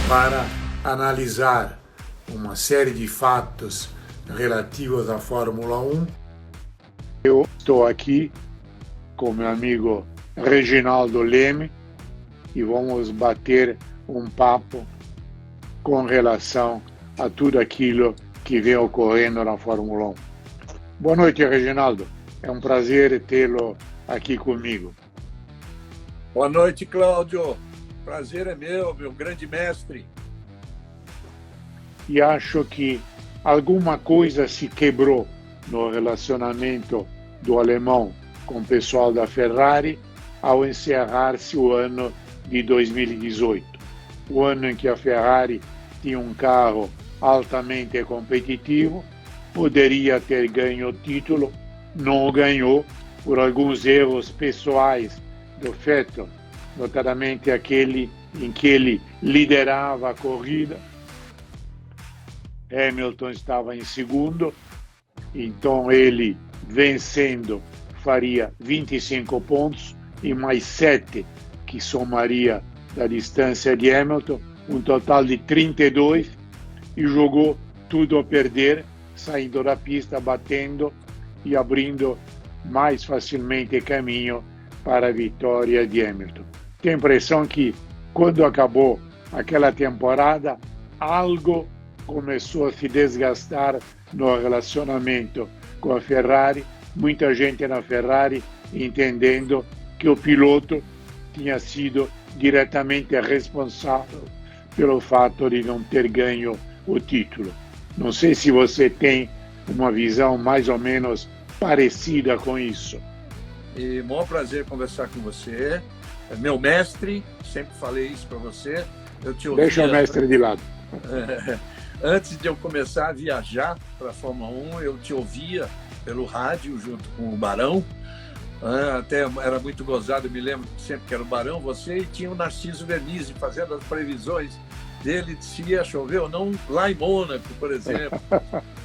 para analisar uma série de fatos relativos à Fórmula 1. Eu estou aqui com meu amigo Reginaldo Leme e vamos bater um papo com relação a tudo aquilo que vem ocorrendo na Fórmula 1. Boa noite, Reginaldo. É um prazer tê-lo aqui comigo. Boa noite, Cláudio. Prazer é meu grande mestre. E acho que alguma coisa se quebrou no relacionamento do alemão com o pessoal da Ferrari ao encerrar-se o ano de 2018. O ano em que a Ferrari tinha um carro altamente competitivo, poderia ter ganho o título, não ganhou por alguns erros pessoais do Vettel, notadamente aquele em que ele liderava a corrida. Hamilton estava em segundo, então ele, vencendo, faria 25 pontos e mais 7 que somaria da distância de Hamilton, um total de 32, e jogou tudo a perder, saindo da pista, batendo e abrindo mais facilmente caminho para a vitória de Hamilton. Tenho a impressão que, quando acabou aquela temporada, algo começou a se desgastar no relacionamento com a Ferrari, muita gente na Ferrari entendendo que o piloto tinha sido diretamente responsável pelo fato de não ter ganho o título. Não sei se você tem uma visão mais ou menos parecida com isso. E maior prazer conversar com você. É meu mestre, sempre falei isso para você. Eu te ouvia, deixa o mestre de lado. Antes de eu começar a viajar para a Fórmula 1, eu te ouvia pelo rádio junto com o Barão. Até era muito gozado, eu me lembro sempre que era o Barão, você, e tinha o Narciso Vernizzi fazendo as previsões dele se ia chover ou não lá em Mônaco, por exemplo.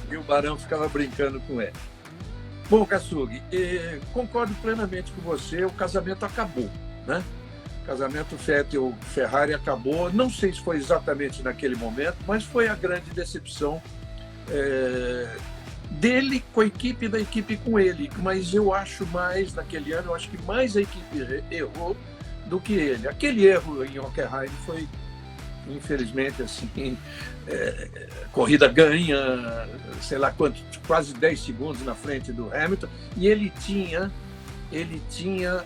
E o Barão ficava brincando com ele. Bom, Kassug, concordo plenamente com você, o casamento acabou, né? O casamento Vettel-Ferrari acabou, não sei se foi exatamente naquele momento, mas foi a grande decepção dele com a equipe e da equipe com ele. Mas eu acho mais, naquele ano, eu acho que mais a equipe errou do que ele. Aquele erro em Hockenheim foi, infelizmente, assim, corrida ganha, sei lá quanto, quase 10 segundos na frente do Hamilton, e ele tinha,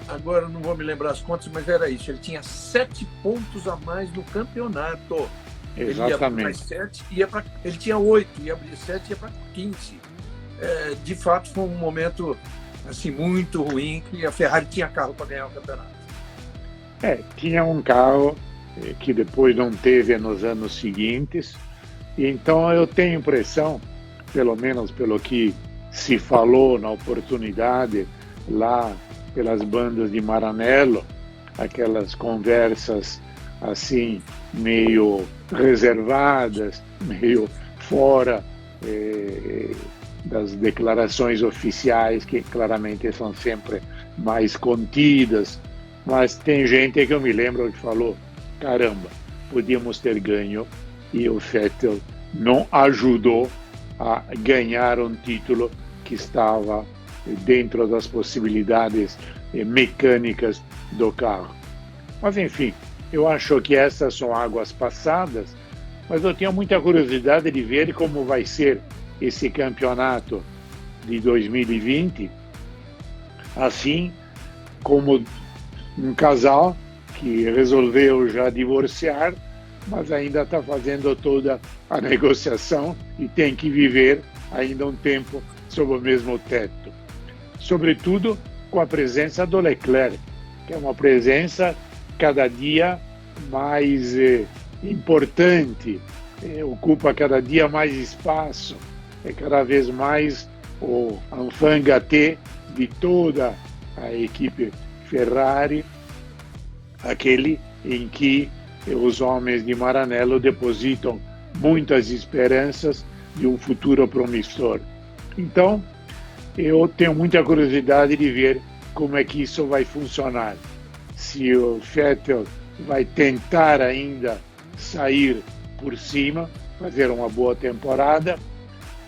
agora não vou me lembrar as contas, mas era isso, ele tinha 7 pontos a mais no campeonato. Exatamente. Ele tinha 8, ia abrir 7 e ia para 15. De fato, foi um momento assim, muito ruim, que a Ferrari tinha carro para ganhar o campeonato. Tinha um carro que depois não teve nos anos seguintes. Então eu tenho impressão, pelo menos pelo que se falou na oportunidade lá pelas bandas de Maranello, aquelas conversas assim meio reservadas, meio fora das declarações oficiais, que claramente são sempre mais contidas, mas tem gente que eu me lembro que falou: caramba, podíamos ter ganho, e o Vettel não ajudou a ganhar um título que estava dentro das possibilidades mecânicas do carro. Mas enfim, eu acho que essas são águas passadas, mas eu tenho muita curiosidade de ver como vai ser esse campeonato de 2020, assim como um casal que resolveu já divorciar, mas ainda está fazendo toda a negociação e tem que viver ainda um tempo sob o mesmo teto. Sobretudo com a presença do Leclerc, que é uma presença cada dia mais importante, ocupa cada dia mais espaço, é cada vez mais o enfant gâté de toda a equipe Ferrari, aquele em que os homens de Maranello depositam muitas esperanças de um futuro promissor. Então, eu tenho muita curiosidade de ver como é que isso vai funcionar. Se o Vettel vai tentar ainda sair por cima, fazer uma boa temporada,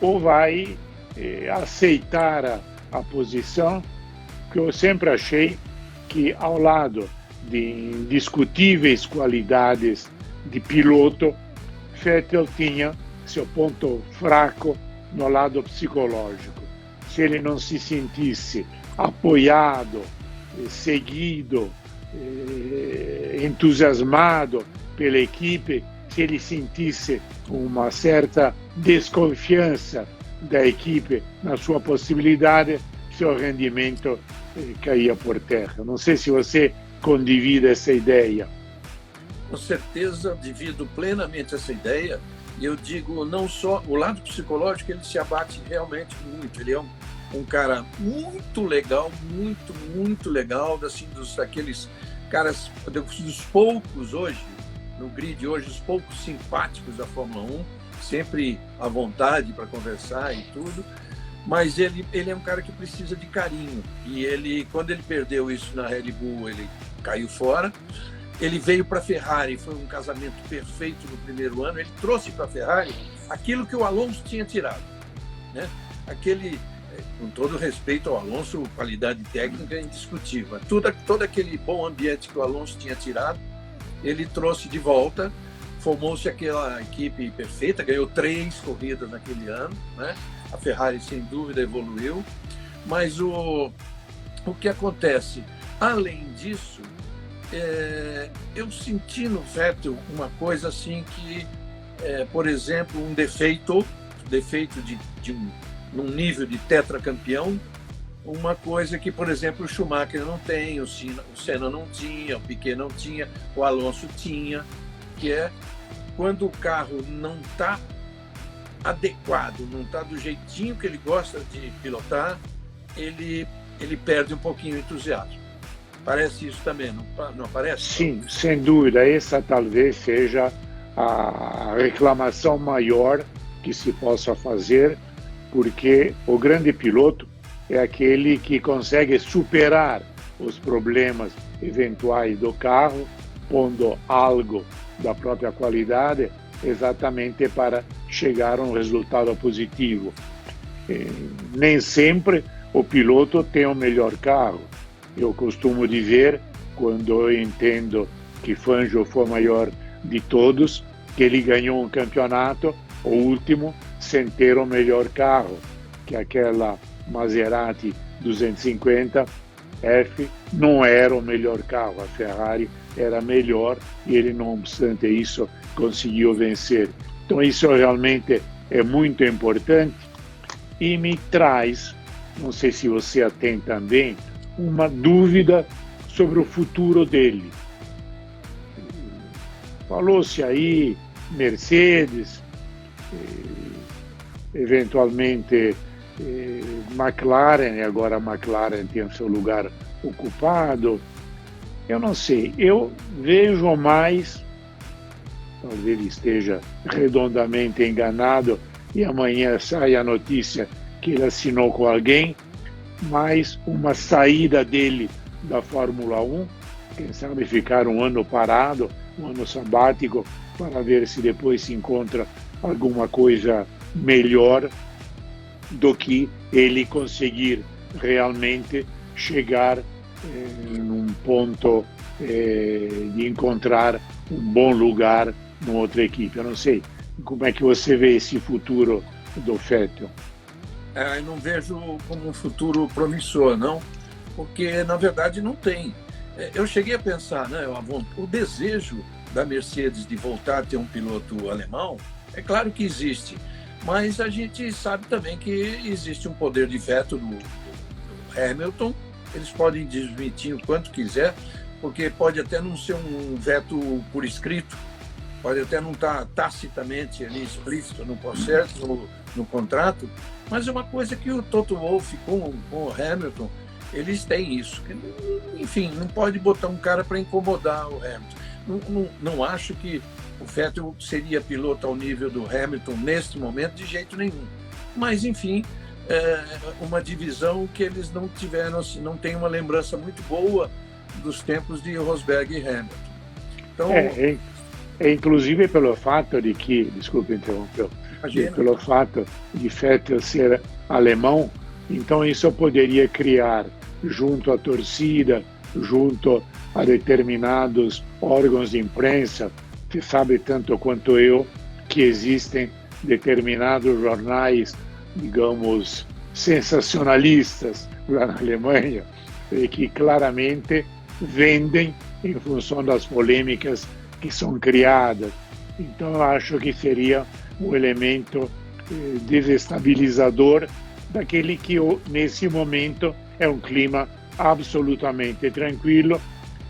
ou vai aceitar a posição, que eu sempre achei que, ao lado de indiscutíveis qualidades de piloto, Vettel tinha seu ponto fraco no lado psicológico. Se ele não se sentisse apoiado, seguido, entusiasmado pela equipe, se ele sentisse uma certa desconfiança da equipe na sua possibilidade, seu rendimento caía por terra. Não sei se você condivide essa ideia. Com certeza, divido plenamente essa ideia. E eu digo, não só o lado psicológico, ele se abate realmente muito. Ele é um cara muito legal, muito legal, assim, daqueles caras, dos poucos hoje, no grid hoje, os poucos simpáticos da Fórmula 1, sempre à vontade para conversar e tudo. Mas ele é um cara que precisa de carinho. E ele, quando ele perdeu isso na Red Bull, ele caiu fora. Ele veio para a Ferrari, foi um casamento perfeito no primeiro ano. Ele trouxe para a Ferrari aquilo que o Alonso tinha tirado, né? Com todo respeito ao Alonso, qualidade técnica é indiscutível. Todo aquele bom ambiente que o Alonso tinha tirado, ele trouxe de volta. Formou-se aquela equipe perfeita, ganhou 3 corridas naquele ano, né? A Ferrari, sem dúvida, evoluiu. Mas o que acontece? Além disso, eu senti no Vettel uma coisa assim que, por exemplo, um defeito num nível de tetracampeão, uma coisa que, por exemplo, o Schumacher não tem, o Senna não tinha, o Piquet não tinha, o Alonso tinha, que é quando o carro não está adequado, não está do jeitinho que ele gosta de pilotar, ele perde um pouquinho o entusiasmo. Parece isso também, não parece? Sim, sem dúvida. Essa talvez seja a reclamação maior que se possa fazer, porque o grande piloto é aquele que consegue superar os problemas eventuais do carro, pondo algo da própria qualidade, exatamente para chegar a um resultado positivo. Nem sempre o piloto tem o melhor carro. Eu costumo dizer, quando eu entendo que Fangio foi o maior de todos, que ele ganhou um campeonato, o último, sem ter o melhor carro, que aquela Maserati 250F não era o melhor carro, a Ferrari era melhor e ele, não obstante isso, conseguiu vencer. Então isso realmente é muito importante e me traz, não sei se você a tem também, uma dúvida sobre o futuro dele. Falou-se aí Mercedes, eventualmente McLaren, e agora a McLaren tem o seu lugar ocupado. Eu não sei, eu vejo mais, talvez ele esteja redondamente enganado e amanhã sai a notícia que ele assinou com alguém, mas uma saída dele da Fórmula 1, quem sabe ficar um ano parado, um ano sabático, para ver se depois se encontra alguma coisa melhor do que ele conseguir realmente chegar num ponto de encontrar um bom lugar numa outra equipe. Eu não sei como é que você vê esse futuro do Vettel. Eu não vejo como um futuro promissor, não, porque na verdade não tem. Eu cheguei a pensar, né, o desejo da Mercedes de voltar a ter um piloto alemão, é claro que existe, mas a gente sabe também que existe um poder de veto do Hamilton. Eles podem desmentir o quanto quiser, porque pode até não ser um veto por escrito, pode até não estar tacitamente ali explícito no processo, no contrato, mas é uma coisa que o Toto Wolff com o Hamilton, eles têm isso. Enfim, não pode botar um cara para incomodar o Hamilton. Não acho que o Vettel seria piloto ao nível do Hamilton neste momento, de jeito nenhum. Mas, enfim, uma divisão que eles não tiveram, não tem uma lembrança muito boa dos tempos de Rosberg e Hamilton. Então, E inclusive pelo fato de que, desculpe interrompeu, pelo fato de Vettel ser alemão, então isso poderia criar, junto à torcida, junto a determinados órgãos de imprensa, que sabe tanto quanto eu que existem determinados jornais, digamos, sensacionalistas lá na Alemanha, que claramente vendem em função das polêmicas que são criadas. Então, eu acho que seria um elemento desestabilizador daquele que, nesse momento, é um clima absolutamente tranquilo.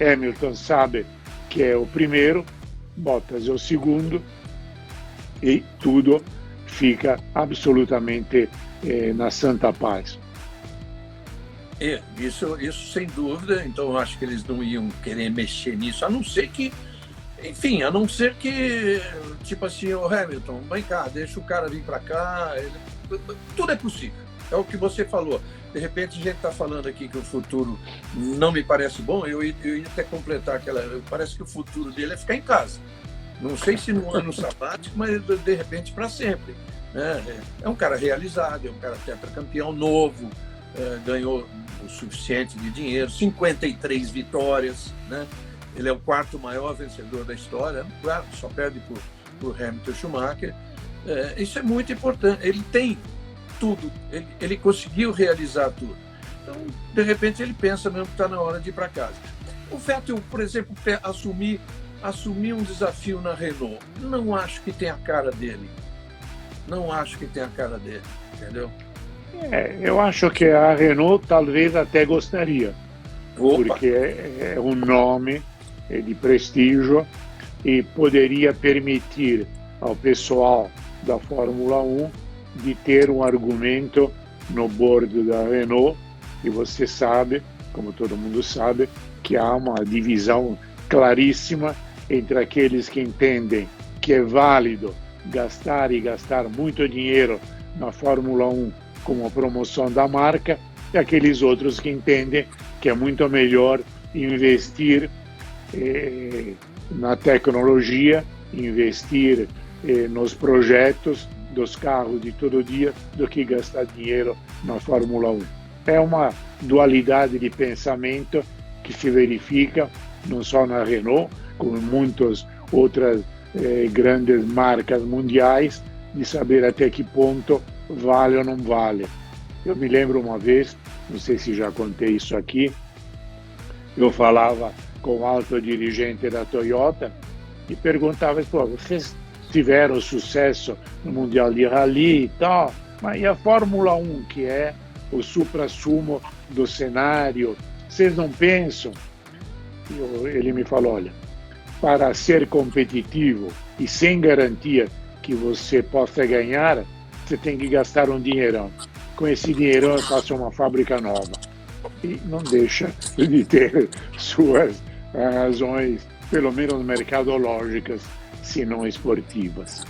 Hamilton sabe que é o primeiro, Bottas é o segundo, e tudo fica absolutamente na santa paz. Isso sem dúvida. Então, eu acho que eles não iam querer mexer nisso, a não ser que, enfim, tipo assim, o Hamilton, vem cá, deixa o cara vir para cá. Tudo é possível. É o que você falou. De repente, a gente está falando aqui que o futuro não me parece bom. Eu ia até completar parece que o futuro dele é ficar em casa. Não sei se no ano sabático, mas de repente para sempre. É um cara realizado, é um cara tetracampeão novo, ganhou o suficiente de dinheiro, 53 vitórias, né? Ele é o quarto maior vencedor da história, claro, só perde por Hamilton e Schumacher. Isso é muito importante. Ele tem tudo, ele conseguiu realizar tudo. Então, de repente, ele pensa mesmo que está na hora de ir para casa. O Vettel, por exemplo, assumir um desafio na Renault, não acho que tenha a cara dele. Não acho que tenha a cara dele, entendeu? Eu acho que a Renault talvez até gostaria. Opa. Porque é um nome de prestígio e poderia permitir ao pessoal da Fórmula 1 de ter um argumento no board da Renault, e você sabe, como todo mundo sabe, que há uma divisão claríssima entre aqueles que entendem que é válido gastar muito dinheiro na Fórmula 1 como promoção da marca, e aqueles outros que entendem que é muito melhor investir na tecnologia, investir nos projetos dos carros de todo dia do que gastar dinheiro na Fórmula 1. É uma dualidade de pensamento que se verifica não só na Renault, como em muitas outras grandes marcas mundiais, de saber até que ponto vale ou não vale. Eu me lembro uma vez, não sei se já contei isso aqui, eu falava com o alto dirigente da Toyota e perguntava: pô, vocês tiveram sucesso no Mundial de Rally e tal, mas e a Fórmula 1, que é o supra-sumo do cenário, vocês não pensam? Ele me falou: olha, para ser competitivo e sem garantia que você possa ganhar, você tem que gastar um dinheirão. Com esse dinheirão eu faço uma fábrica nova. E não deixa de ter suas razões, pelo menos mercadológicas, se não esportivas.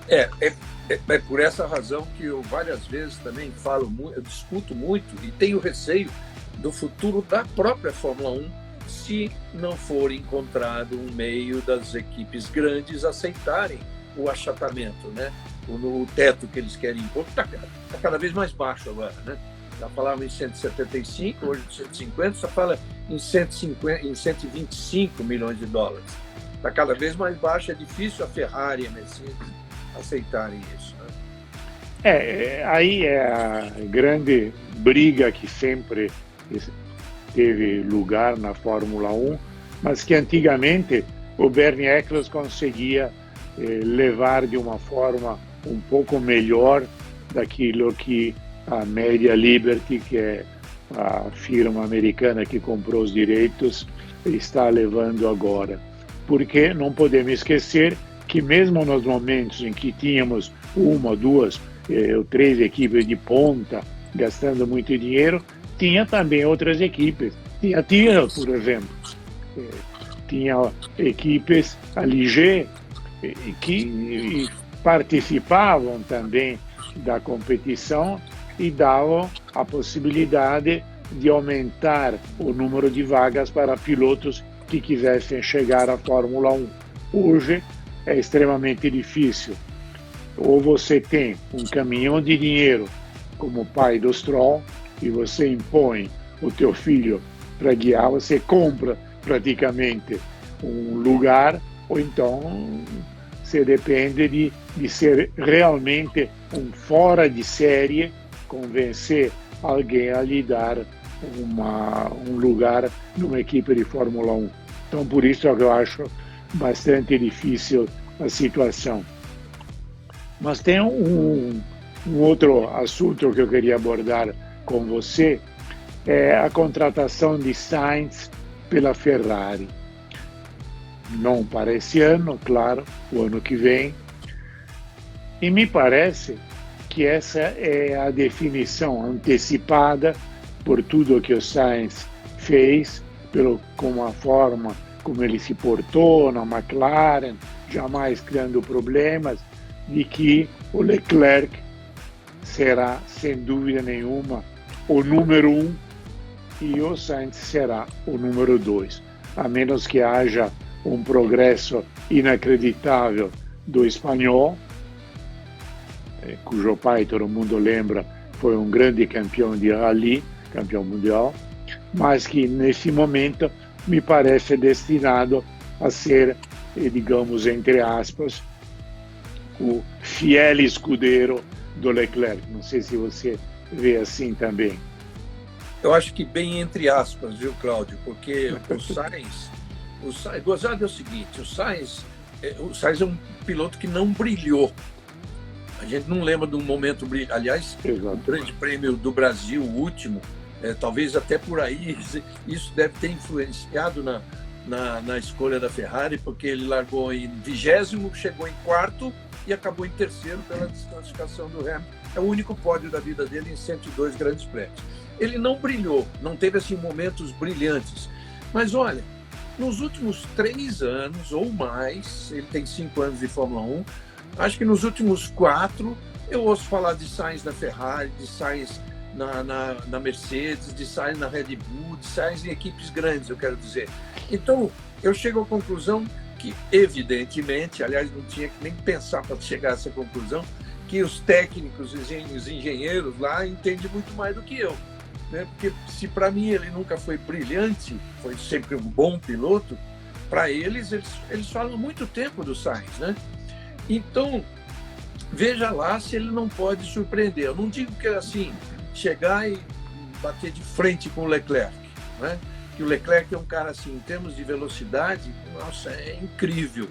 É por essa razão que eu várias vezes também eu discuto muito e tenho receio do futuro da própria Fórmula 1 se não for encontrado um meio das equipes grandes aceitarem o achatamento, né? O teto que eles querem impor está cada vez mais baixo agora, né? Já falava em 175, hoje 150, só fala em 125 milhões de dólares. Está cada vez mais baixo, é difícil a Ferrari e a Mercedes aceitarem isso, né? Aí é a grande briga que sempre teve lugar na Fórmula 1, mas que antigamente o Bernie Eccles conseguia levar de uma forma um pouco melhor daquilo que a Media Liberty, que é a firma americana que comprou os direitos, está levando agora. Porque não podemos esquecer que mesmo nos momentos em que tínhamos uma, duas ou três equipes de ponta gastando muito dinheiro, tinha também outras equipes. Tinha a Tyrrell, por exemplo. Tinha equipes, a Ligier, que participavam também da competição e davam a possibilidade de aumentar o número de vagas para pilotos que quisessem chegar à Fórmula 1. Hoje é extremamente difícil. Ou você tem um caminhão de dinheiro como pai do Stroll e você impõe o teu filho para guiar, você compra praticamente um lugar, ou então você depende de ser realmente um fora de série, convencer alguém a lhe dar um lugar numa equipe de Fórmula 1. Então, por isso é que eu acho bastante difícil a situação. Mas tem um outro assunto que eu queria abordar com você, é a contratação de Sainz pela Ferrari. Não para esse ano, claro, o ano que vem. E me parece que essa é a definição antecipada por tudo que o Sainz fez, com a forma como ele se portou na McLaren, jamais criando problemas, de que o Leclerc será, sem dúvida nenhuma, o número 1 e o Sainz será o número 2, a menos que haja um progresso inacreditável do espanhol, cujo pai, todo mundo lembra, foi um grande campeão de rally, campeão mundial, mas que nesse momento me parece destinado a ser, digamos, entre aspas, o fiel escudeiro do Leclerc. Não sei se você vê assim também. Eu acho que bem entre aspas, viu, Cláudio? Porque o Sainz, gozado é o seguinte, o Sainz é um piloto que não brilhou. A gente não lembra de um momento brilhante. Aliás, o Grande Prêmio do Brasil, o último, talvez até por aí, isso deve ter influenciado na escolha da Ferrari, porque ele largou em 20º, chegou em 4º e acabou em 3º pela desclassificação do Hamilton. É o único pódio da vida dele em 102 grandes prémios. Ele não brilhou, não teve assim momentos brilhantes. Mas olha, nos últimos 3 anos ou mais, ele tem 5 anos de Fórmula 1, acho que nos últimos 4 eu ouço falar de Sainz na Ferrari, de Sainz na Mercedes, de Sainz na Red Bull, de Sainz em equipes grandes, eu quero dizer. Então, eu chego à conclusão que, evidentemente, aliás, não tinha que nem pensar para chegar a essa conclusão, que os técnicos, os engenheiros lá entendem muito mais do que eu. Né? Porque se para mim ele nunca foi brilhante, foi sempre um bom piloto, para eles falam muito tempo do Sainz, né? Então, veja lá se ele não pode surpreender. Eu não digo que assim, chegar e bater de frente com o Leclerc, né? Que o Leclerc é um cara assim, em termos de velocidade, nossa, é incrível.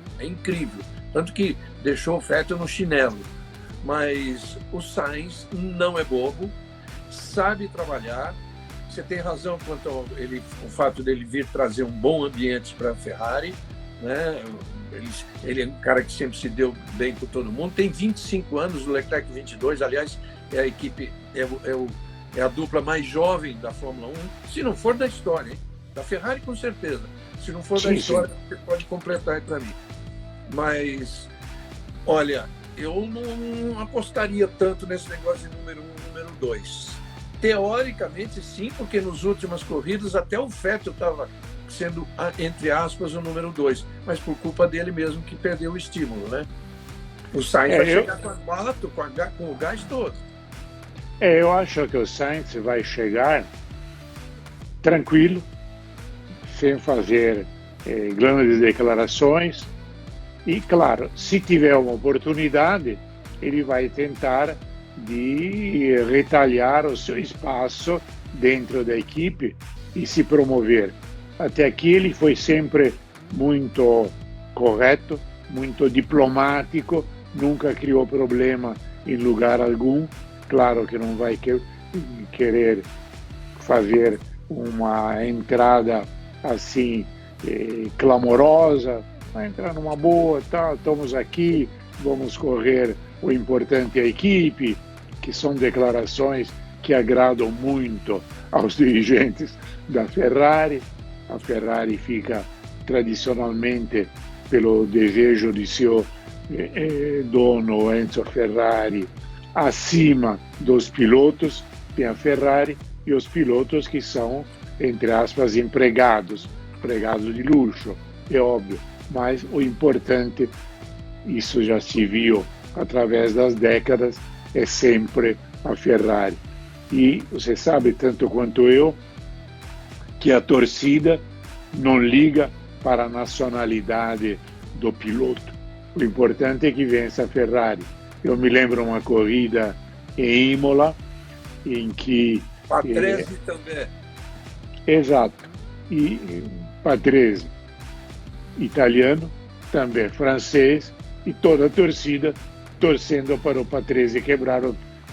Tanto que deixou o Vettel no chinelo. Mas o Sainz não é bobo, sabe trabalhar. Você tem razão quanto ao o fato dele vir trazer um bom ambiente para a Ferrari, né? Ele é um cara que sempre se deu bem com todo mundo. Tem 25 anos, o Leclerc 22. Aliás, é a equipe, é a dupla mais jovem da Fórmula 1, se não for da história, hein? Da Ferrari, com certeza. Se não for da história, você pode completar aí para mim. Mas, olha, eu não apostaria tanto nesse negócio de número 1 e número 2. Teoricamente, sim, porque nas últimas corridas até o Vettel estava sendo, entre aspas, o número 2, mas por culpa dele mesmo que perdeu o estímulo, né? O Sainz vai chegar com a bala, com o gás todo. Eu acho que o Sainz vai chegar tranquilo, sem fazer grandes declarações, e, claro, se tiver uma oportunidade, ele vai tentar de retalhar o seu espaço dentro da equipe e se promover. Até aqui ele foi sempre muito correto, muito diplomático, nunca criou problema em lugar algum. Claro que não vai querer fazer uma entrada assim clamorosa, vai entrar numa boa, tá, estamos aqui, vamos correr, o importante é a equipe, que são declarações que agradam muito aos dirigentes da Ferrari. A Ferrari fica tradicionalmente pelo desejo de seu dono Enzo Ferrari acima dos pilotos. Tem a Ferrari e os pilotos que são, entre aspas, empregados de luxo, é óbvio. mas o importante, isso já se viu através das décadas, é sempre a Ferrari. E você sabe, tanto quanto eu, que a torcida não liga para a nacionalidade do piloto. O importante é que vença a Ferrari. Eu me lembro uma corrida em Imola, em que... Patrese também. Exato. E Patrese, italiano, também francês, e toda a torcida torcendo para o Patrese quebrar,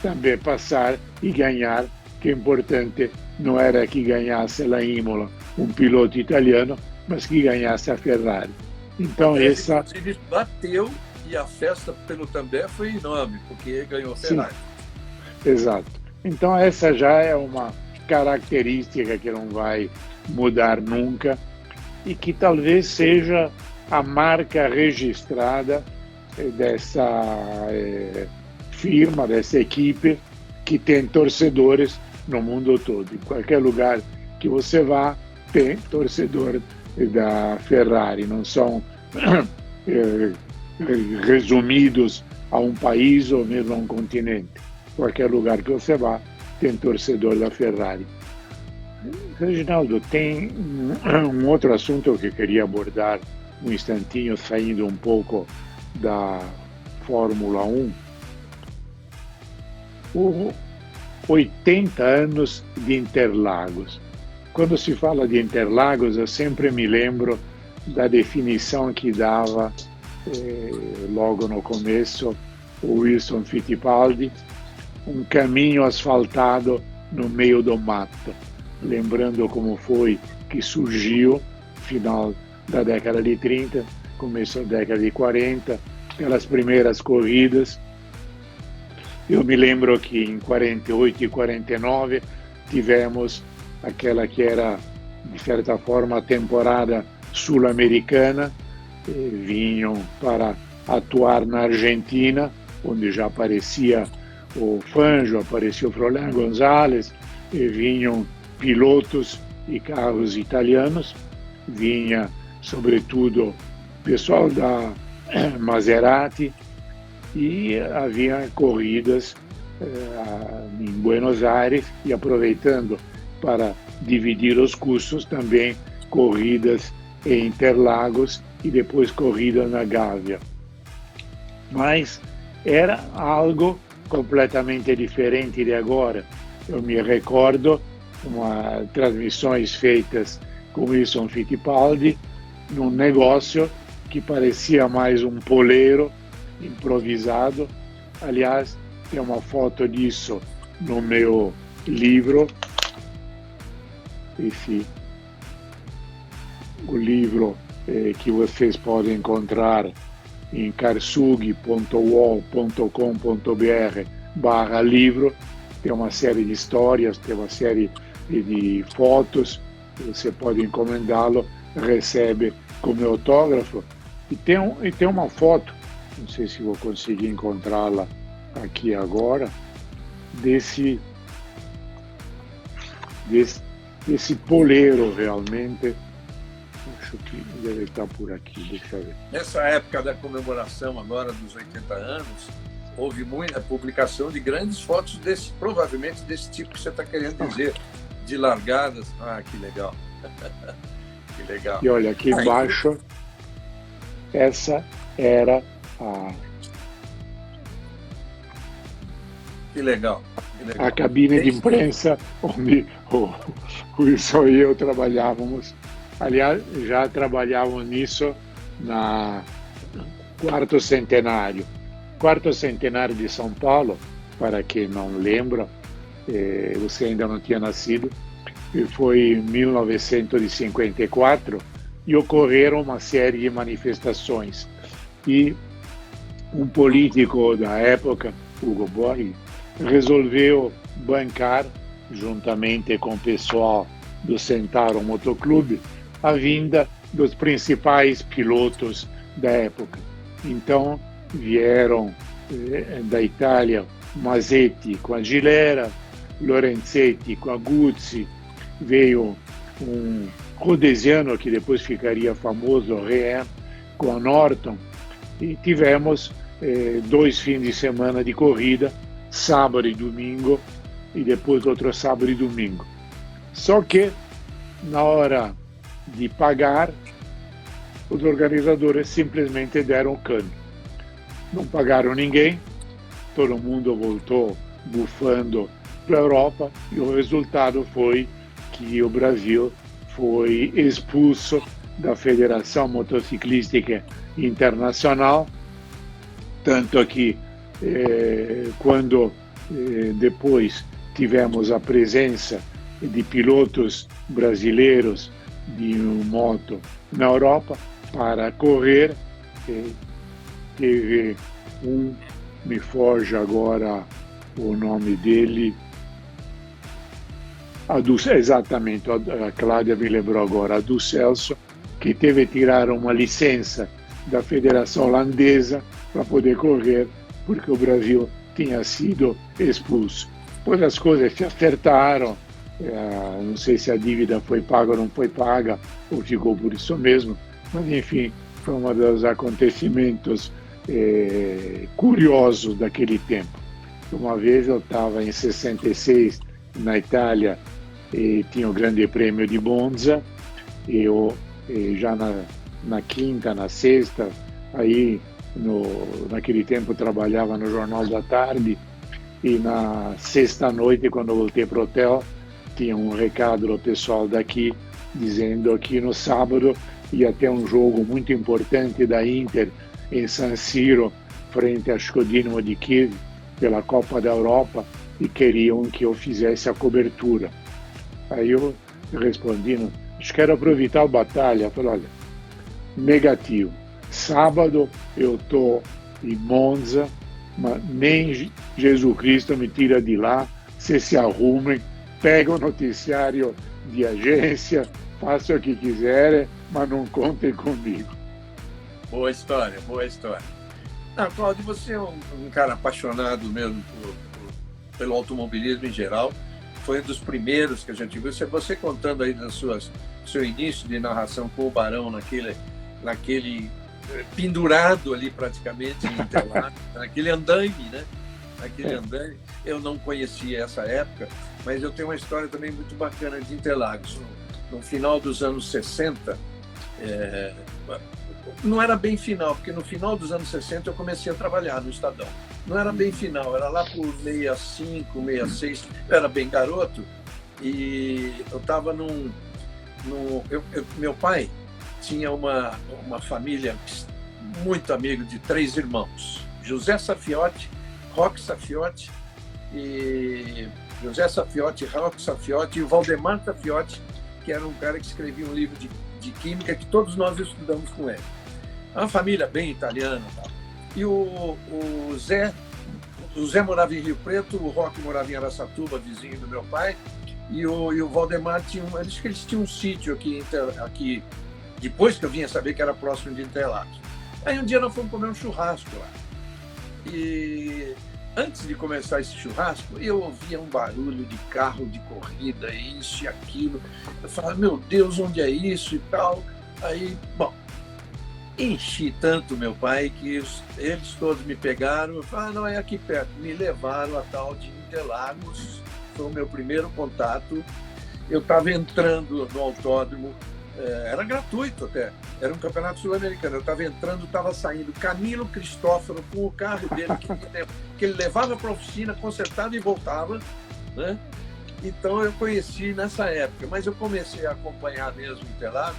também passar e ganhar, que o importante não era que ganhasse lá em Imola um piloto italiano, mas que ganhasse a Ferrari. Então essa... Ele bateu e a festa pelo também foi enorme, porque ganhou a Ferrari. Sim, exato. Então essa já é uma característica que não vai mudar nunca e que talvez seja a marca registrada dessa firma, dessa equipe que tem torcedores no mundo todo. Em qualquer lugar que você vá, tem torcedor da Ferrari. Não são resumidos a um país ou mesmo a um continente. Em qualquer lugar que você vá, tem torcedor da Ferrari. Reginaldo, tem um outro assunto que eu queria abordar um instantinho, saindo um pouco da Fórmula 1. 80 anos de Interlagos. Quando se fala de Interlagos, eu sempre me lembro da definição que dava logo no começo o Wilson Fittipaldi, um caminho asfaltado no meio do mato, lembrando como foi que surgiu final da década de 30, começo da década de 40, pelas primeiras corridas. Eu me lembro que em 48 e 49 tivemos aquela que era, de certa forma, a temporada sul-americana, vinham para atuar na Argentina, onde já aparecia o Fangio, aparecia o Froilán González, e vinham pilotos e carros italianos, vinha sobretudo pessoal da Maserati, e havia corridas em Buenos Aires, e aproveitando para dividir os custos, também corridas em Interlagos e depois corridas na Gávea. Mas era algo completamente diferente de agora. Eu me recordo transmissões feitas com Wilson Fittipaldi num negócio que parecia mais um poleiro improvisado. Aliás, tem uma foto disso no meu livro. O livro que vocês podem encontrar em carsug.uol.com.br/livro. Tem uma série de histórias, tem uma série de fotos, você pode encomendá-lo, recebe com meu autógrafo. E tem uma foto, não sei se vou conseguir encontrá-la aqui agora, desse poleiro realmente. Acho que deve estar por aqui, deixa eu ver. Nessa época da comemoração agora dos 80 anos, houve muita publicação de grandes fotos provavelmente desse tipo que você está querendo dizer, de largadas. Ah, que legal. Que legal. E olha, aqui embaixo, essa era a... Que legal. A cabine de imprensa onde o Wilson e eu trabalhávamos. Aliás, já trabalhávamos nisso na quarto centenário. Quarto centenário de São Paulo, para quem não lembra, você ainda não tinha nascido, foi em 1954 e ocorreram uma série de manifestações. E um político da época, Hugo Borg, resolveu bancar, juntamente com o pessoal do Centauro Motoclube, a vinda dos principais pilotos da época. Então, vieram da Itália Masetti com a Gilera, Lorenzetti com a Guzzi, veio um rodesiano que depois ficaria famoso, Rehn, com a Norton, e tivemos 2 fins de semana de corrida, sábado e domingo, e depois outro sábado e domingo. Só que, na hora de pagar, os organizadores simplesmente deram o cano. Não pagaram ninguém, todo mundo voltou bufando para a Europa, e o resultado foi que o Brasil foi expulso da Federação Motociclística Internacional, tanto que quando depois tivemos a presença de pilotos brasileiros de moto na Europa para correr, teve me foge agora o nome dele, exatamente, a Cláudia me lembrou agora, a do Celso, que teve que tirar uma licença da Federação Holandesa para poder correr, porque o Brasil tinha sido expulso. Depois as coisas se acertaram, não sei se a dívida foi paga ou não foi paga, ou ficou por isso mesmo, mas enfim, foi um dos acontecimentos curiosos daquele tempo. Uma vez eu estava em 66 na Itália e tinha o Grande Prêmio de Monza, e eu já na quinta, na sexta, aí naquele tempo trabalhava no Jornal da Tarde, e na sexta-noite, quando eu voltei para o hotel, tinha um recado do pessoal daqui, dizendo que no sábado ia ter um jogo muito importante da Inter em San Siro, frente a Dinamo de Kiev, pela Copa da Europa, e queriam que eu fizesse a cobertura. Aí eu respondi, acho que quero aproveitar a batalha. Eu falei, olha, negativo. Sábado eu estou em Monza, mas nem Jesus Cristo me tira de lá. Vocês se arrumem, pegam o noticiário de agência, façam o que quiserem, mas não contem comigo. Boa história, boa história. Cláudio, você é um cara apaixonado mesmo pelo automobilismo em geral. Foi um dos primeiros que a gente viu. Você contando aí do seu início de narração com o Barão naquele pendurado ali praticamente em Interlagos, naquele andaime, né? Naquele andaime. Eu não conhecia essa época, mas eu tenho uma história também muito bacana de Interlagos. No final dos anos 60, não era bem final, porque no final dos anos 60 eu comecei a trabalhar no Estadão. Não era bem final, era lá por 65, 66, eu era bem garoto, e eu estava meu pai tinha uma família muito amiga de 3 irmãos, José Safiotti, Roque Safiotti, e o Valdemar Safiotti, que era um cara que escrevia um livro de química que todos nós estudamos com ele. Uma família bem italiana, tá? E o Zé morava em Rio Preto, o Roque morava em Araçatuba, vizinho do meu pai, e o Valdemar eles tinham um sítio aqui, depois que eu vinha saber que era próximo de Interlagos. Aí um dia nós fomos comer um churrasco lá. E antes de começar esse churrasco, eu ouvia um barulho de carro de corrida, isso e aquilo. Eu falava, meu Deus, onde é isso e tal? Aí, bom, enchi tanto meu pai que eles todos me pegaram. Eu falei, não, é aqui perto. Me levaram a tal de Interlagos. Foi o meu primeiro contato. Eu estava entrando no autódromo, era gratuito até, era um campeonato sul-americano. Eu estava entrando, estava saindo Camilo Cristófaro com o carro dele, que ele levava para a oficina, consertava e voltava, né? Então eu conheci nessa época, mas eu comecei a acompanhar mesmo Interlagos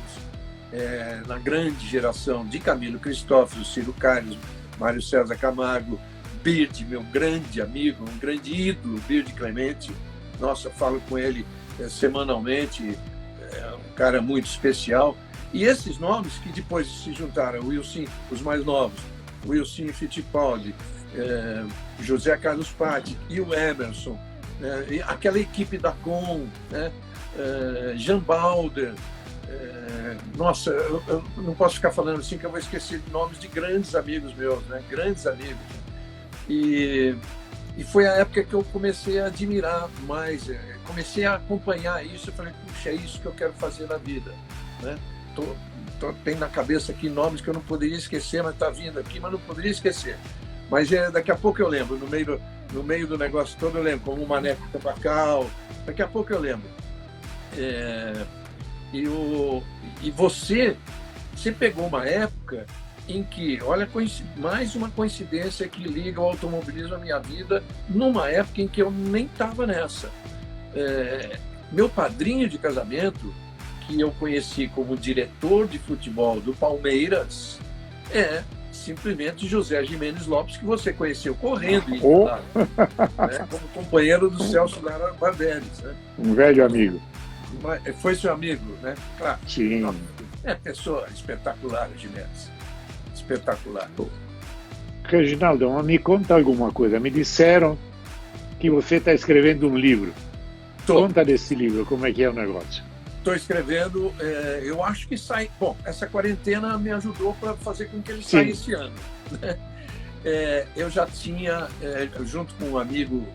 na grande geração de Camilo Cristófaro, Ciro Carlos, Mário César Camargo, Bird, meu grande amigo, um grande ídolo, Bird Clemente. Nossa, eu falo com ele semanalmente, um cara muito especial. E esses nomes que depois se juntaram, Wilson, os mais novos, Wilson Fittipaldi, José Carlos Patti e o Emerson, e aquela equipe da Com, né? Jean Balder. Nossa, eu não posso ficar falando assim que eu vou esquecer de nomes de grandes amigos meus, né? Grandes amigos. E foi a época que eu comecei a admirar mais, comecei a acompanhar isso. Eu falei, puxa, é isso que eu quero fazer na vida, né? tem na cabeça aqui nomes que eu não poderia esquecer, mas está vindo aqui, mas não poderia esquecer. Mas daqui a pouco eu lembro, no meio do negócio todo eu lembro, como o Maneco Tabacal, daqui a pouco eu lembro. E você pegou uma época em que, olha, mais uma coincidência que liga o automobilismo à minha vida, numa época em que eu nem estava nessa. Meu padrinho de casamento, que eu conheci como diretor de futebol do Palmeiras, é simplesmente José Jimenez Lopes, que você conheceu correndo, né, como companheiro do Celso Lara Bardelli. Né? Um velho amigo. Foi seu amigo, né? Claro. Sim. Pessoa espetacular, Jimenez. Espetacular. Reginaldo, me conta alguma coisa. Me disseram que você está escrevendo um livro. Conta desse livro, como é que é o negócio? Estou escrevendo, eu acho que sai... Bom, essa quarentena me ajudou para fazer com que ele saia esse ano. Eu já tinha, junto com um amigo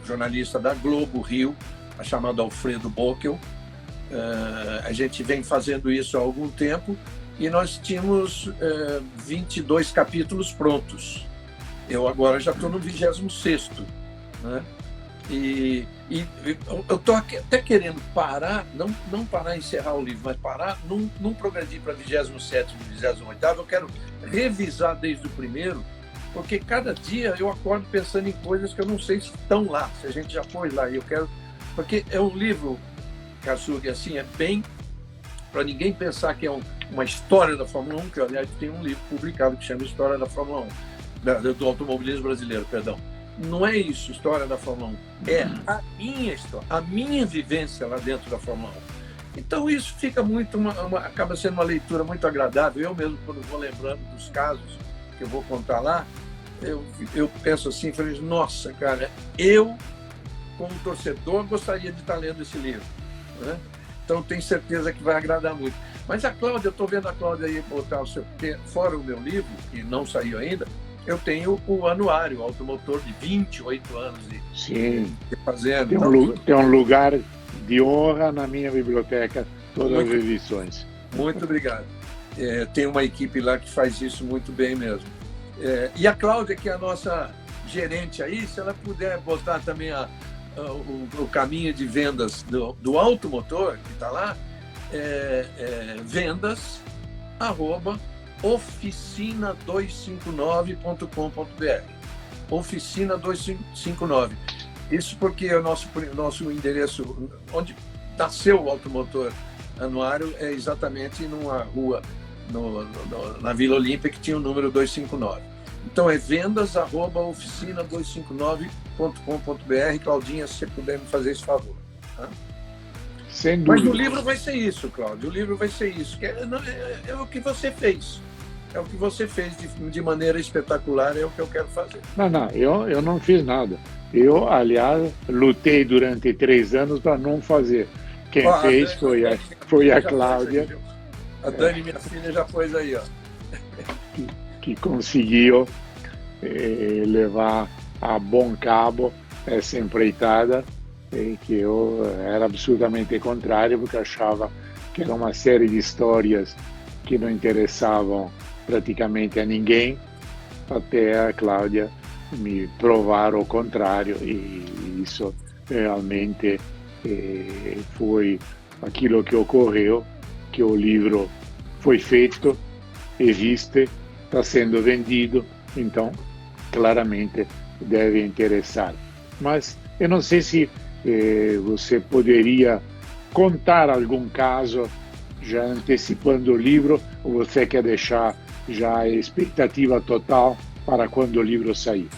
jornalista da Globo Rio, chamado Alfredo Bockel, a gente vem fazendo isso há algum tempo e nós tínhamos 22 capítulos prontos. Eu agora já estou no 26º, né? E eu estou até querendo parar, não parar e encerrar o livro, mas parar, não progredir para 27º, 28º. Eu quero revisar desde o primeiro, porque cada dia eu acordo pensando em coisas que eu não sei se estão lá, se a gente já pôs lá. E eu quero, porque é um livro, Kassug, assim, é bem para ninguém pensar que é uma história da Fórmula 1, que aliás tem um livro publicado que chama História da Fórmula 1, do automobilismo brasileiro, perdão. Não é isso, história da Fórmula 1. É a minha história, a minha vivência lá dentro da Fórmula 1. Então isso fica muito, acaba sendo uma leitura muito agradável. Eu mesmo, quando vou lembrando dos casos que eu vou contar lá, eu penso assim, falei, nossa, cara, eu, como torcedor, gostaria de estar lendo esse livro, né? Então tenho certeza que vai agradar muito. Mas a Cláudia, eu estou vendo a Cláudia aí botar o seu... Porque fora o meu livro, que não saiu ainda, eu tenho o anuário, o automotor de 28 anos de fazendo. Tem um lugar de honra na minha biblioteca, todas as revisões. Muito obrigado. Tem uma equipe lá que faz isso muito bem mesmo. E a Cláudia, que é a nossa gerente aí, se ela puder botar também o caminho de vendas do automotor, que está lá, vendas, @oficina259.com.br. Oficina 259. Isso porque o nosso endereço, onde nasceu o automotor anuário, é exatamente numa rua na Vila Olímpia que tinha o número 259. Então é vendas @oficina259.com.br. Claudinha, se você puder me fazer esse favor. Tá? Sem dúvida. Mas o livro vai ser isso, Cláudio. O livro vai ser isso. É o que você fez. É o que você fez de maneira espetacular, é o que eu quero fazer. Não, eu não fiz nada. Eu, aliás, lutei durante 3 anos para não fazer. Quem fez foi a Cláudia. A Dani, minha filha, já pôs aí, ó. Que conseguiu levar a bom cabo essa empreitada, que eu era absolutamente contrário, porque achava que era uma série de histórias que não interessavam praticamente a ninguém, até a Cláudia me provar o contrário, e isso realmente foi aquilo que ocorreu, que o livro foi feito, existe, está sendo vendido, então claramente deve interessar. Mas eu não sei se você poderia contar algum caso já antecipando o livro, ou você quer deixar já a expectativa total para quando o livro sair?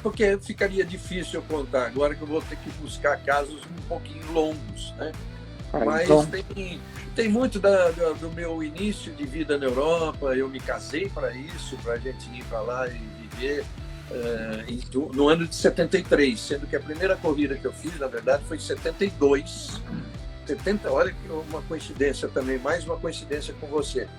Porque ficaria difícil eu contar agora, que eu vou ter que buscar casos um pouquinho longos, né? Mas então... tem muito do meu início de vida na Europa. Eu me casei para isso, para a gente ir para lá e viver no ano de 73, sendo que a primeira corrida que eu fiz, na verdade, foi em 72. 70, olha que uma coincidência também, mais uma coincidência com você.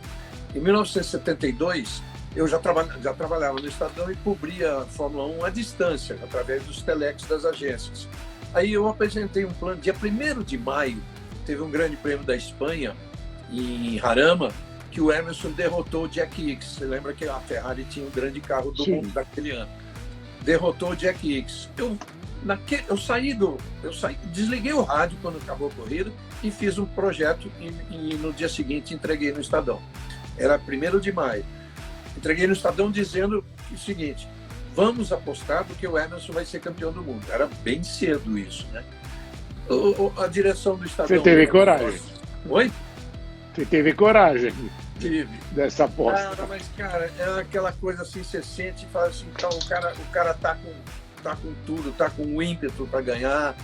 Em 1972, eu já trabalhava no Estadão e cobria a Fórmula 1 à distância, através dos telex das agências. Aí eu apresentei um plano. Dia 1º de maio, teve um grande prêmio da Espanha, em Jarama, que o Emerson derrotou o Jack Hicks. Você lembra que a Ferrari tinha um grande carro do mundo daquele ano. Derrotou o Jack Hicks. Desliguei o rádio quando acabou a corrida e fiz um projeto e no dia seguinte entreguei no Estadão. Era 1º de maio. Entreguei no Estadão dizendo o seguinte: vamos apostar porque o Emerson vai ser campeão do mundo. Era bem cedo isso, né? A direção do Estadão... Você teve coragem? Oi? Você teve coragem? Tive. Dessa aposta. Mas, cara, é aquela coisa assim, você sente e fala assim, então o cara tá com tudo, tá com o ímpeto para ganhar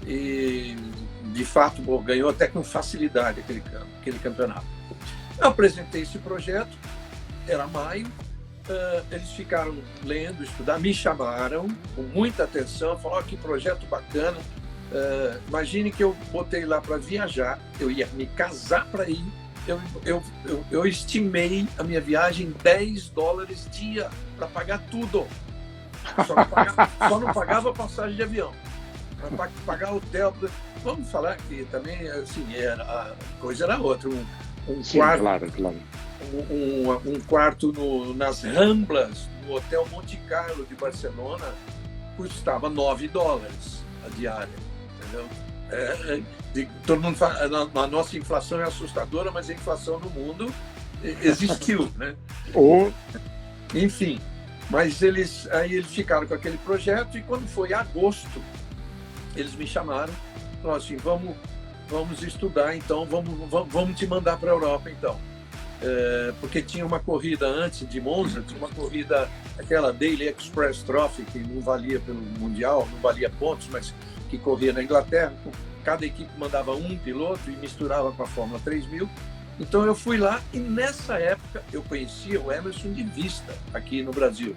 e, de fato, ganhou até com facilidade aquele campeonato. Eu apresentei esse projeto, era maio, eles ficaram lendo, estudando, me chamaram com muita atenção, falaram, que projeto bacana. Imagine que eu botei lá para viajar, eu ia me casar para ir, eu estimei a minha viagem $10 dia para pagar tudo. Só não pagava passagem de avião, para pagar hotel. Vamos falar que também assim, a coisa era outra. Sim, quarto, claro. Um quarto nas Ramblas, no Hotel Monte Carlo de Barcelona, custava $9 a diária. Entendeu? Todo mundo fala, a nossa inflação é assustadora, mas a inflação no mundo existiu, né? Enfim, mas aí eles ficaram com aquele projeto e quando foi agosto, eles me chamaram, falaram assim, vamos estudar então, vamos te mandar para a Europa então. Porque tinha uma corrida antes de Monza, tinha uma corrida, aquela Daily Express Trophy, que não valia pelo Mundial, não valia pontos, mas que corria na Inglaterra. Cada equipe mandava um piloto e misturava com a Fórmula 3000. Então eu fui lá e nessa época eu conhecia o Emerson de vista aqui no Brasil.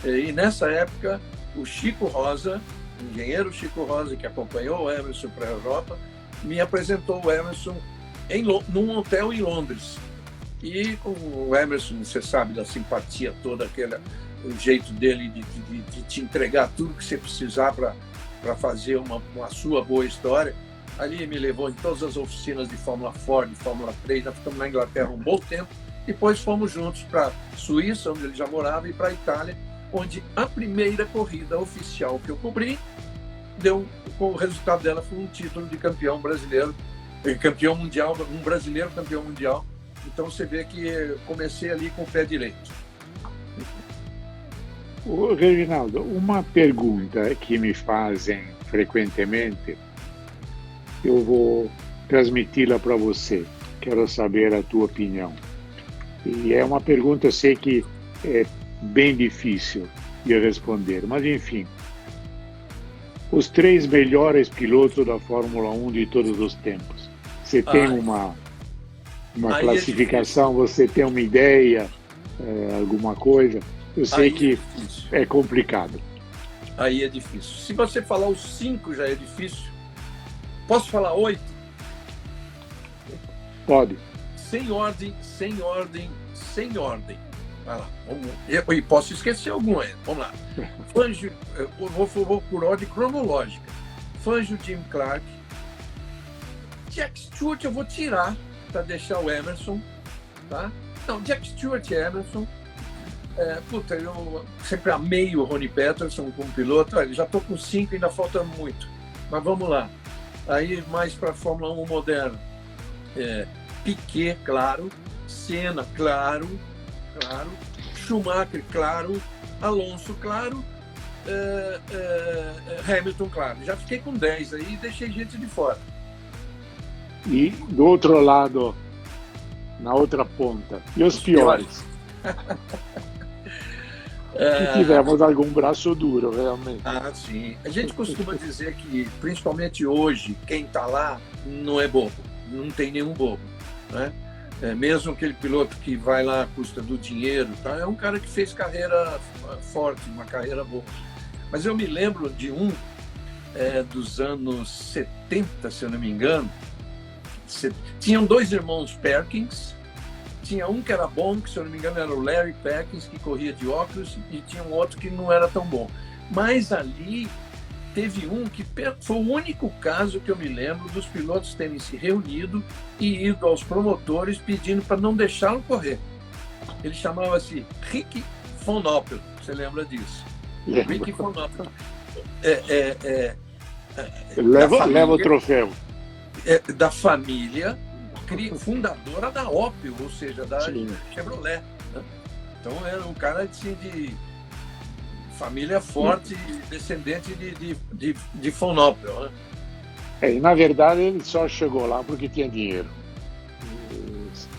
E nessa época o Chico Rosa, o engenheiro Chico Rosa, que acompanhou o Emerson para a Europa, me apresentou o Emerson num hotel em Londres. E o Emerson, você sabe da simpatia toda, o jeito dele de te entregar tudo que você precisar para fazer uma sua boa história. Ali me levou em todas as oficinas de Fórmula Ford, de Fórmula 3, nós ficamos na Inglaterra um bom tempo, depois fomos juntos para a Suíça, onde ele já morava, e para a Itália, onde a primeira corrida oficial que eu cobri, o resultado dela foi um título de campeão brasileiro, campeão mundial, um brasileiro campeão mundial. Então você vê que eu comecei ali com o pé direito. Reginaldo, uma pergunta que me fazem frequentemente, eu vou transmiti-la para você. Quero saber a tua opinião. E é uma pergunta, eu sei que é bem difícil de responder, mas enfim. Os 3 melhores pilotos da Fórmula 1 de todos os tempos. Você tem uma classificação, você tem uma ideia, alguma coisa? Eu sei que é complicado. Aí é difícil. Se você falar os 5 já é difícil. Posso falar 8? Pode. Sem ordem. Vai lá. E posso esquecer algum aí. Vamos lá. Fangio, eu vou por ordem cronológica. Fangio, Jim Clark. Jack Stewart eu vou tirar para deixar o Emerson. Tá? Não, Jack Stewart e Emerson. Eu sempre amei o Ronnie Peterson como piloto. Olha, já estou com 5, ainda falta muito. Mas vamos lá. Aí mais para a Fórmula 1 moderna. Piquet, claro. Senna, claro. Schumacher, claro. Alonso, claro. Hamilton, claro. Já fiquei com 10 aí e deixei gente de fora. E do outro lado, na outra ponta, e os piores? Que tivemos algum braço duro, realmente. Sim. A gente costuma dizer que, principalmente hoje, quem está lá não é bobo. Não tem nenhum bobo, né? Mesmo aquele piloto que vai lá à custa do dinheiro, tá? É um cara que fez carreira forte, uma carreira boa. Mas eu me lembro de dos anos 70, se eu não me engano. Tinham 2 irmãos Perkins. Tinha um que era bom, que se eu não me engano era o Larry Perkins, que corria de óculos, e tinha um outro que não era tão bom. Mas ali teve um que foi o único caso que eu me lembro dos pilotos terem se reunido e ido aos promotores pedindo para não deixá-lo correr. Ele chamava-se Rick von Oppel. Você lembra disso? Rick von Oppel. Leva o troféu. Da família fundadora da Opel, ou seja, da Chevrolet. Né? Então era um cara assim, de família forte, descendente de von Oppel. Né? E, na verdade, ele só chegou lá porque tinha dinheiro.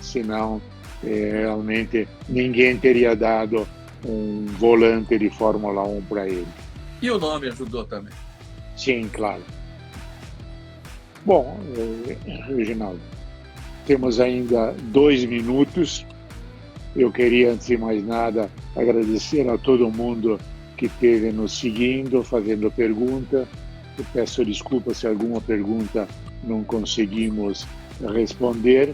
Senão, realmente, ninguém teria dado um volante de Fórmula 1 para ele. E o nome ajudou também. Sim, claro. Bom, Reginaldo, temos ainda 2 minutos. Eu queria, antes de mais nada, agradecer a todo mundo que esteve nos seguindo, fazendo pergunta. Eu peço desculpa se alguma pergunta não conseguimos responder.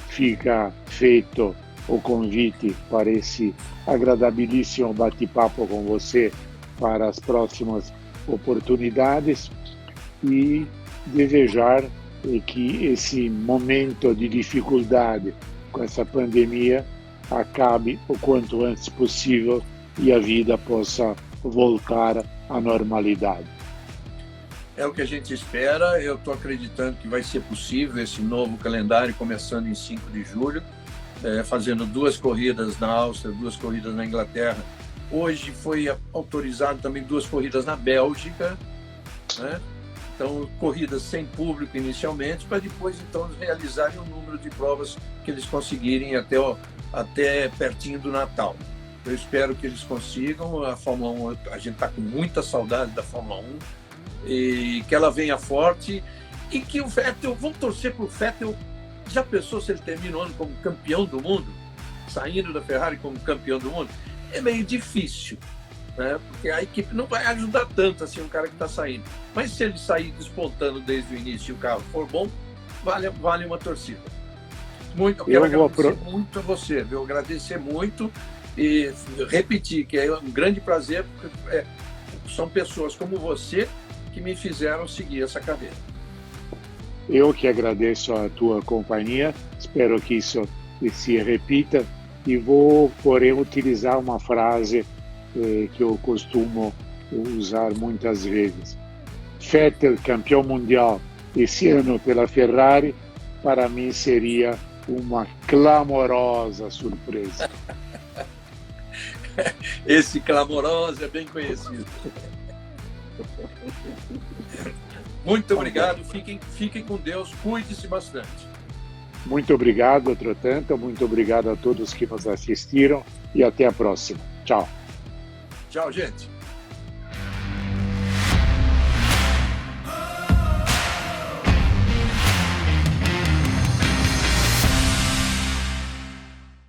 Fica feito o convite para esse agradabilíssimo bate-papo com você para as próximas oportunidades e desejar que esse momento de dificuldade com essa pandemia acabe o quanto antes possível e a vida possa voltar à normalidade. É o que a gente espera. Eu estou acreditando que vai ser possível esse novo calendário começando em 5 de julho, fazendo 2 corridas na Áustria, 2 corridas na Inglaterra. Hoje foi autorizado também 2 corridas na Bélgica, né? Então, corridas sem público inicialmente, para depois, então, realizarem o número de provas que eles conseguirem até pertinho do Natal. Eu espero que eles consigam. A Fórmula 1, a gente está com muita saudade da Fórmula 1, e que ela venha forte, e que o Vettel, vamos torcer para o Vettel. Já pensou se ele termina o ano como campeão do mundo? Saindo da Ferrari como campeão do mundo? É meio difícil, né? Porque a equipe não vai ajudar tanto assim um cara que está saindo. Mas se ele sair despontando desde o início e o carro for bom, vale uma torcida. Eu quero agradecer muito a você, viu? Agradecer muito e repetir que é um grande prazer, porque são pessoas como você que me fizeram seguir essa carreira. Eu que agradeço a tua companhia, espero que isso se repita e vou, porém, utilizar uma frase que eu costumo usar muitas vezes. Vettel, campeão mundial esse ano pela Ferrari, para mim seria uma clamorosa surpresa. Esse clamoroso é bem conhecido. Muito obrigado, fiquem com Deus, cuide-se bastante. Muito obrigado, outro tanto, muito obrigado a todos que nos assistiram e até a próxima. Tchau. Tchau, gente.